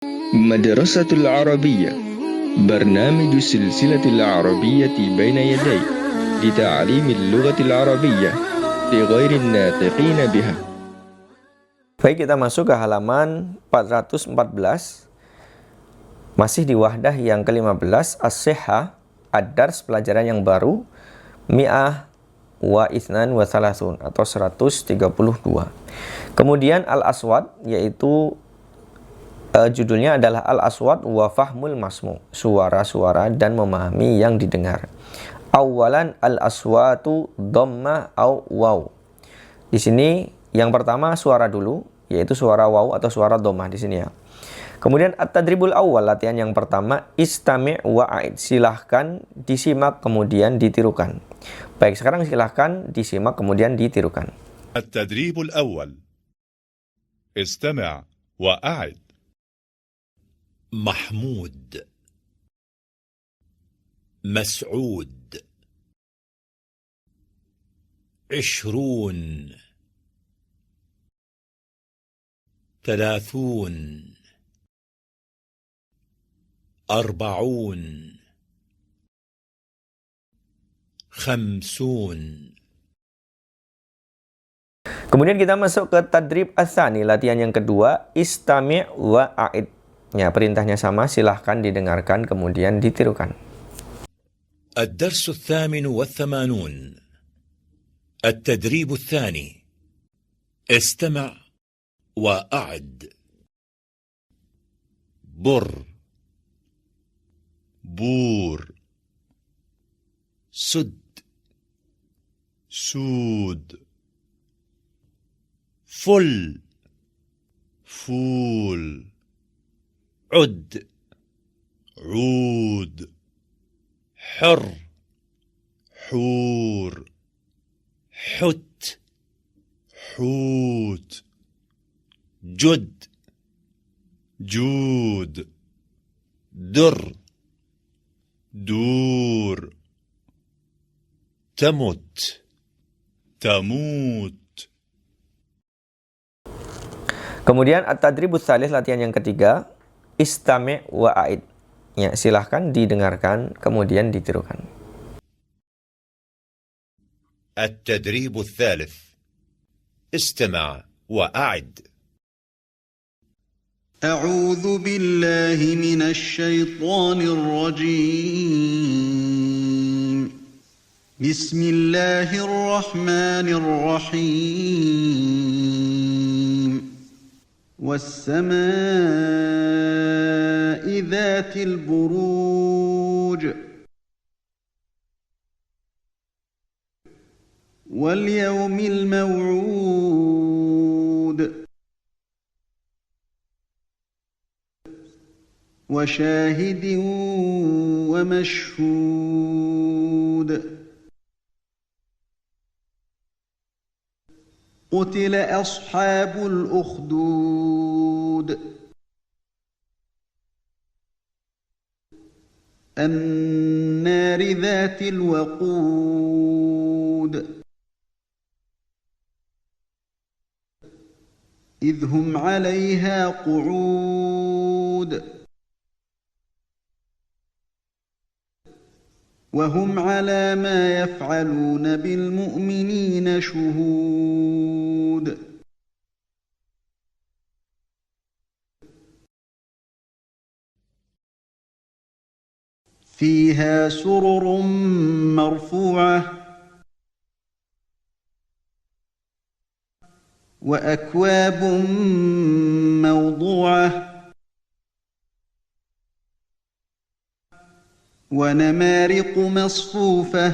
مدرسة العربية، برنامج السلسلة العربية بين يدي لتعليم اللغة العربية لغير الناطقين بها. Baik, kita masuk ke halaman 414. Masih di wahdah yang ke-15, As-Sihah, Ad-Dars, pelajaran yang baru, Mi'ah wa Ithnan wa Thalathun, atau 132. Kemudian Al-Aswad, yaitu judulnya adalah Al-Aswad wa Fahmul Masmu, suara-suara dan memahami yang didengar. Awalan al-aswatu dhamma au waw. Di sini yang pertama suara dulu, yaitu suara waw atau suara dhammah di sini ya. Kemudian at-tadribul awal, latihan yang pertama, istami' wa'id, silahkan disimak kemudian ditirukan. Baik, sekarang silahkan disimak kemudian ditirukan. التدريب الأول استمع وأعد. محمود، مسعود، 20، 30، 40، 50. Kemudian kita masuk ke tadrib ats-tsani, latihan yang kedua, istami' wa'id. Ya, perintahnya sama, silahkan didengarkan kemudian ditirukan. الدرس 88. التدريب الثاني، استمع وأعد. بر، بور، سد، سود، فل، فول، عد، عود، حر، حور، حت، حوت، جد، جود، در، دور، تمت، تموت. Kemudian at-tadribus tsalits, latihan yang ketiga, istami' wa'id. Ya, silahkan didengarkan kemudian ditirukan. التدريب الثالث، استمع وأعد. أعوذ بالله من الشيطان الرجيم. بسم الله الرحمن الرحيم. والسماء ذات البروج. واليوم الموعود. وشاهد ومشهود. قتل أصحاب الأخدود. النار ذات الوقود. إذ هم عليها قعود. وهم على ما يفعلون بالمؤمنين شهود. فيها سرر مرفوعة. وأكواب موضوعة. ونمارق مصفوفة.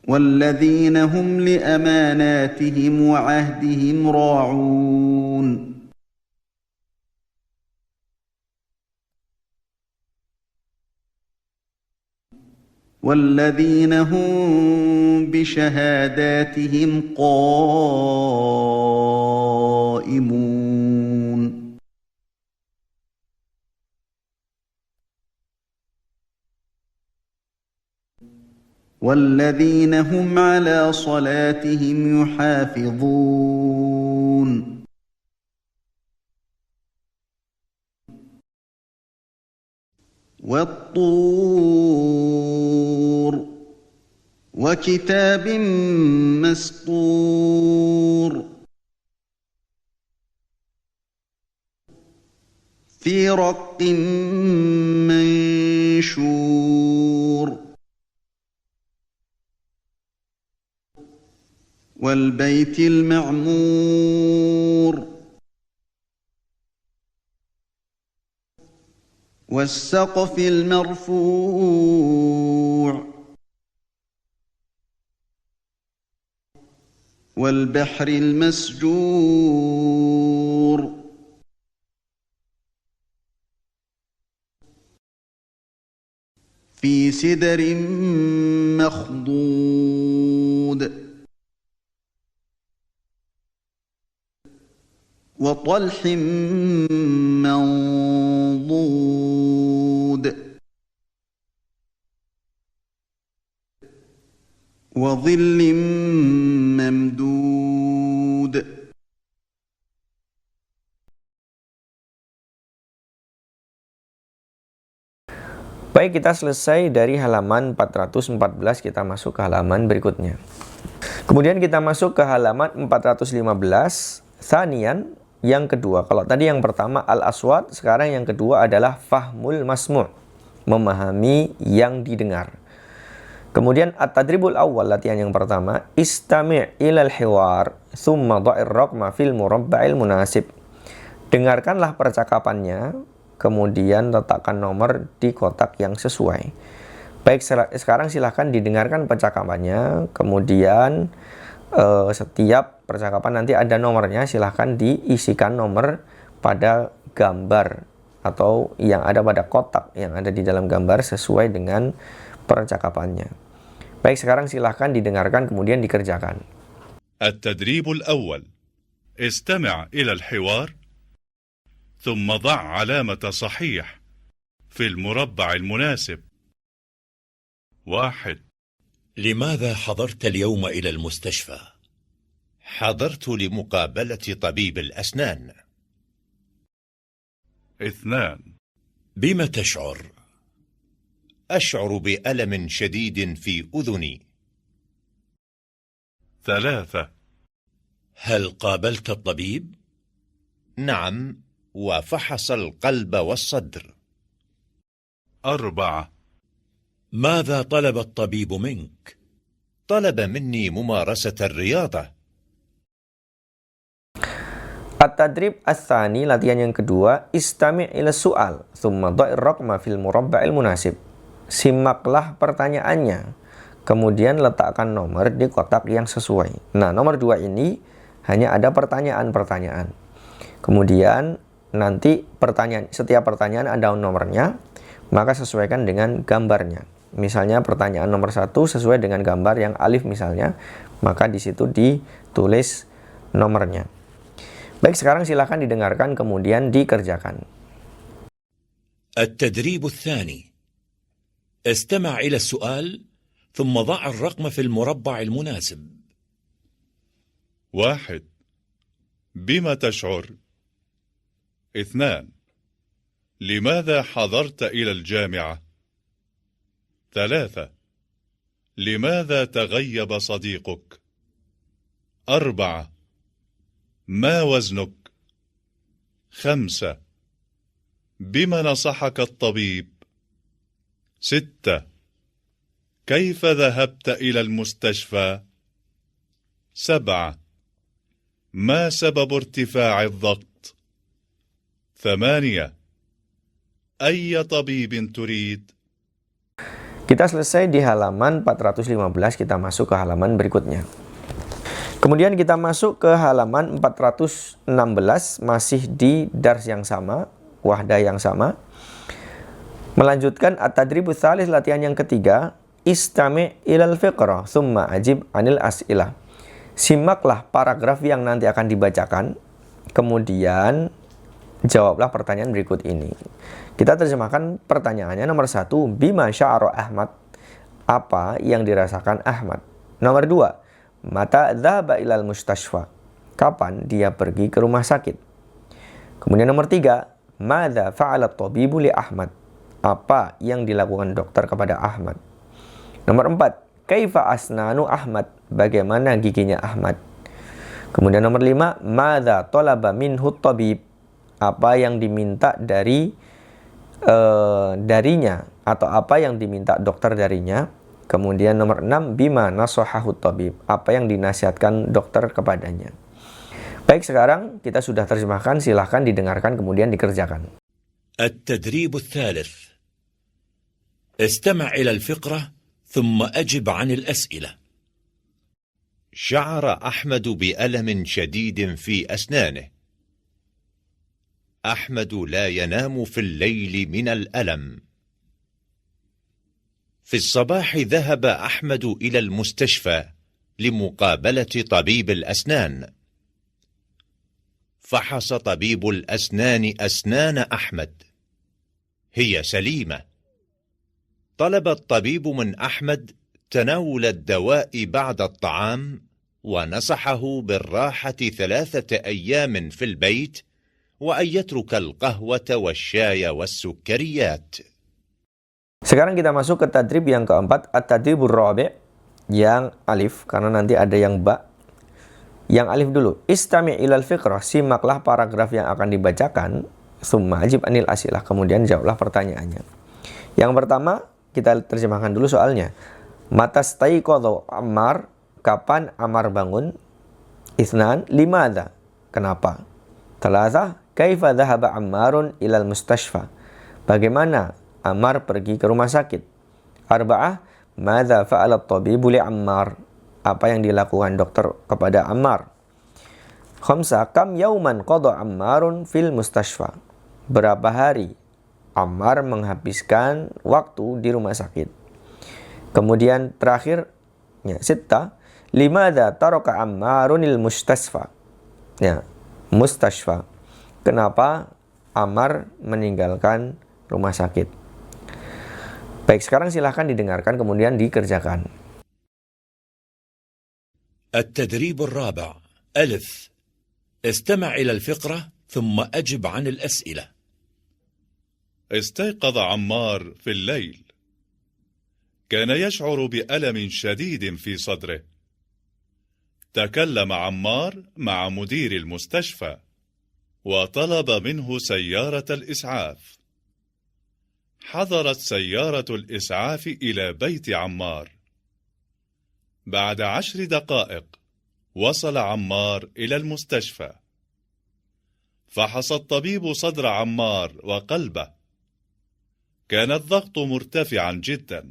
والذين هم لأماناتهم وعهدهم راعون. والذين هم بشهاداتهم قائمون. والذين هم على صلاتهم يحافظون والطور وكتاب مسطور في رق منشور والبيت المعمور والسقف المرفوع والبحر المسجور في سدر مخضود وطلح منضود وظل ممدود Baik, kita selesai dari halaman 414, kita masuk ke halaman berikutnya. Kemudian kita masuk ke halaman 415, Thaniyan, yang kedua. Kalau tadi yang pertama al-aswat, sekarang yang kedua adalah fahmul masmu', memahami yang didengar. Kemudian at-tadribul awal, latihan yang pertama, istami' ilal hiwar, thumma dha'ir raqma fil murabba'il munasib. Dengarkanlah percakapannya, kemudian letakkan nomor di kotak yang sesuai. Baik, sekarang silahkan didengarkan percakapannya, kemudian setiap percakapan nanti ada nomornya, silahkan diisikan nomor pada gambar atau yang ada pada kotak yang ada di dalam gambar sesuai dengan percakapannya. Baik, sekarang silahkan didengarkan kemudian dikerjakan. التدريب الأول استمع إلى الحوار ثم ضع علامة صحيح في المربع المناسب. 1. لماذا حضرت اليوم إلى المستشفى؟ حضرت لمقابلة طبيب الأسنان. 2. بما تشعر؟ أشعر بألم شديد في أذني. 3. هل قابلت الطبيب؟ نعم، وفحص القلب والصدر. 4. ماذا طلب الطبيب منك؟ طلب مني ممارسة الرياضة. At-tadrib ats-tsani, latihan yang kedua, istami' ila su'al, thumma dha'ir raqma fil murabba'il munasib. Simaklah pertanyaannya, kemudian letakkan nomor di kotak yang sesuai. Nah, nomor 2 ini hanya ada pertanyaan-pertanyaan. Kemudian nanti setiap pertanyaan ada nomornya, maka sesuaikan dengan gambarnya. Misalnya pertanyaan nomor 1 sesuai dengan gambar yang alif misalnya, maka di situ ditulis nomornya. Baik, sekarang silakan didengarkan kemudian dikerjakan. التدريب الثاني استمع إلى السؤال ثم ضع الرقم في المربع المناسب. 1. بما تشعر؟ 2. لماذا حضرت إلى الجامعة؟ 3. لماذا تغيب صديقك؟ 4. ما وزنك؟ 5. بما نصحك الطبيب؟ 6. كيف ذهبت إلى المستشفى؟ 7. ما سبب ارتفاع الضغط؟ 8. أي طبيب تريد؟ Kita selesai di halaman 415, kita masuk ke halaman berikutnya. Kemudian kita masuk ke halaman 416, masih di dars yang sama, wahdah yang sama. Melanjutkan at-tadribus tsalits, latihan yang ketiga, istami' ilal fiqrah tsumma ajib anil as'ilah. Simaklah paragraf yang nanti akan dibacakan, kemudian jawablah pertanyaan berikut ini. Kita terjemahkan pertanyaannya. Nomor 1, bima sya'ara Ahmad. apa yang dirasakan Ahmad. Nomor 2, mata dzahaba ilal mustashfa, kapan dia pergi ke rumah sakit. Kemudian nomor 3, madza fa'ala at-tabibu li Ahmad, apa yang dilakukan dokter kepada Ahmad. Nomor 4, kaifa asnanu Ahmad, bagaimana giginya Ahmad. Kemudian nomor 5, madza talaba minhu at-tabib, apa yang diminta darinya atau apa yang diminta dokter darinya. Kemudian nomor 6, bima nasahahu tabib, apa yang dinasihatkan dokter kepadanya. Baik, sekarang kita sudah terjemahkan, silahkan didengarkan kemudian dikerjakan. التدريب الثالث. استمع إلى الفقرة ثم أجب عن الأسئلة. شعر أحمد بألم شديد في أسنانه. أحمد لا ينام في الليل من الألم. في الصباح ذهب أحمد إلى المستشفى لمقابلة طبيب الأسنان. فحص طبيب الأسنان أسنان أحمد، هي سليمة. طلب الطبيب من أحمد تناول الدواء بعد الطعام، ونصحه بالراحة 3 أيام في البيت، وأن يترك القهوة والشاي والسكريات. Sekarang kita masuk ke tadrib yang keempat, at-tadribur rabi', yang alif, karena nanti ada yang ba. Yang alif dulu, istami' ilal fiqrah, simaklah paragraf yang akan dibacakan, summa ajib anil asilah, kemudian jawablah pertanyaannya. Yang pertama, kita terjemahkan dulu soalnya. Matastaiqadha Ammar, kapan Ammar bangun? Itsnan, limadha, kenapa? Thalatha, kaifa dhahaba Ammarun ilal mustashfa, bagaimana Ammar pergi ke rumah sakit. Arba'ah, madza fa'ala at-tabibu li Ammar, apa yang dilakukan dokter kepada Ammar. Khamsa, kam yauman qada Ammarun fil mustashfa, berapa hari Ammar menghabiskan waktu di rumah sakit. Kemudian terakhir, sitta, limadza taraka Ammarunil mustashfa, mustashfa, kenapa Ammar meninggalkan rumah sakit. Baik, sekarang silahkan didengarkan kemudian dikerjakan. التدريب الرابع. ألف. استمع إلى الفقرة ثم أجب عن الأسئلة. استيقظ عمار في الليل. كان يشعر بألم شديد في صدره. تكلم عمار مع مدير المستشفى وطلب منه سيارة الإسعاف. حضرت سيارة الإسعاف إلى بيت عمار. بعد 10 دقائق وصل عمار إلى المستشفى. فحص الطبيب صدر عمار وقلبه. كان الضغط مرتفعا جدا.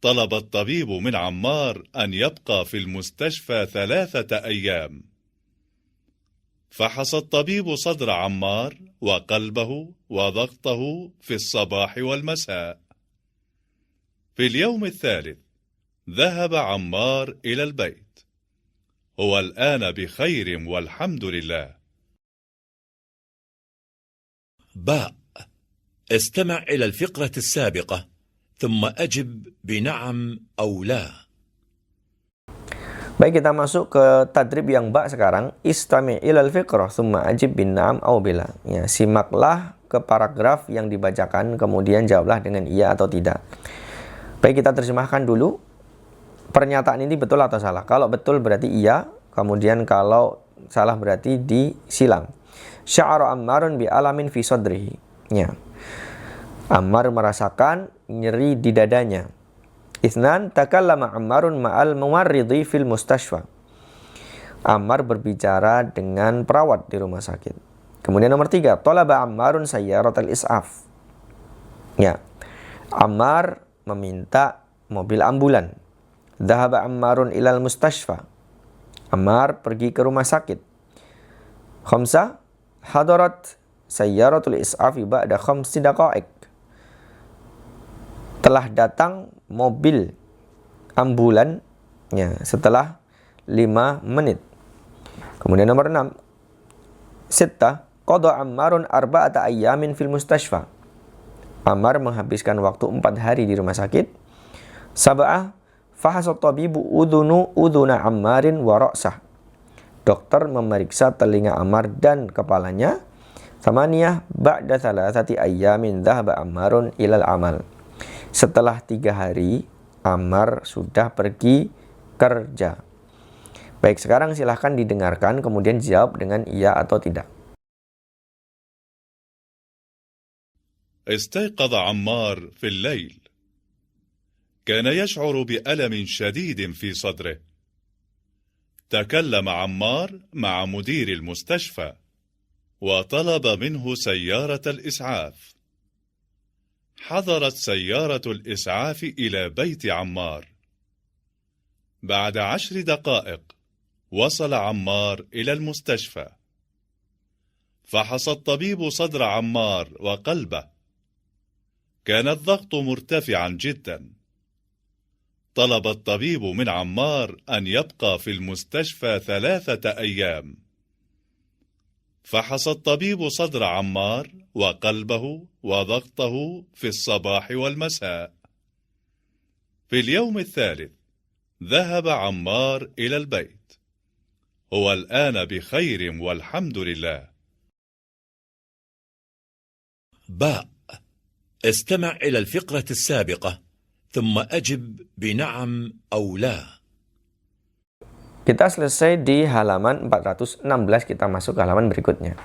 طلب الطبيب من عمار أن يبقى في المستشفى 3 أيام. فحص الطبيب صدر عمار وقلبه وضغطه في الصباح والمساء. في اليوم الثالث ذهب عمار إلى البيت. هو الآن بخير والحمد لله. باء. استمع إلى الفقرة السابقة ثم أجب بنعم أو لا. Baik, kita masuk ke tadrib yang ba sekarang. Istami' ilal fiqrah thumma ajib bin na'am aw bila. Simaklah ke paragraf yang dibacakan, kemudian jawablah dengan iya atau tidak. Baik, kita terjemahkan dulu. Pernyataan ini betul atau salah? Kalau betul berarti iya, kemudian kalau salah berarti disilang. Sya'ara Ammarun bi alamin fi sadrihi. Ammar merasakan nyeri di dadanya. Itsnan, takallama Ammarun ma'al mumarridi fil mustashfa. Ammar berbicara dengan perawat di rumah sakit. Kemudian nomor 3, talaba Ammarun sayyaratal is'af. Ammar meminta mobil ambulan. Dhahaba Ammarun ilal mustashfa. Ammar pergi ke rumah sakit. Khamsa, hadarat sayyaratul is'afi ba'da 5 daqa'iq. Telah datang mobil ambulan setelah 5 menit. Kemudian nomor 6, sitta, qada Ammarun 4 ayyamin fil mustashfa. Ammar menghabiskan waktu 4 hari di rumah sakit. Sab'ah, fahasat tabibu udhuna Ammarin wa ra'sah. Dokter memeriksa telinga Ammar dan kepalanya. Thamaniyah, ba'da thalathati ayyamin dhahaba Ammarun ilal amal. Setelah 3 hari, Ammar sudah pergi kerja. Baik, sekarang silahkan didengarkan, kemudian jawab dengan iya atau tidak. استيقظ عمار في الليل. كان يشعر بألم شديد في صدره. تكلم عمار مع مدير المستشفى وطلب منه سيارة الإسعاف. حضرت سيارة الإسعاف إلى بيت عمار. بعد 10 دقائق وصل عمار إلى المستشفى. فحص الطبيب صدر عمار وقلبه. كان الضغط مرتفعا جدا. طلب الطبيب من عمار أن يبقى في المستشفى 3 أيام. فحص الطبيب صدر عمار وقلبه وضغطه في الصباح والمساء. في اليوم الثالث ذهب عمار إلى البيت. هو الآن بخير والحمد لله. باء. استمع إلى الفقرة السابقة ثم أجب بنعم أو لا. Kita selesai di halaman 416, kita masuk ke halaman berikutnya.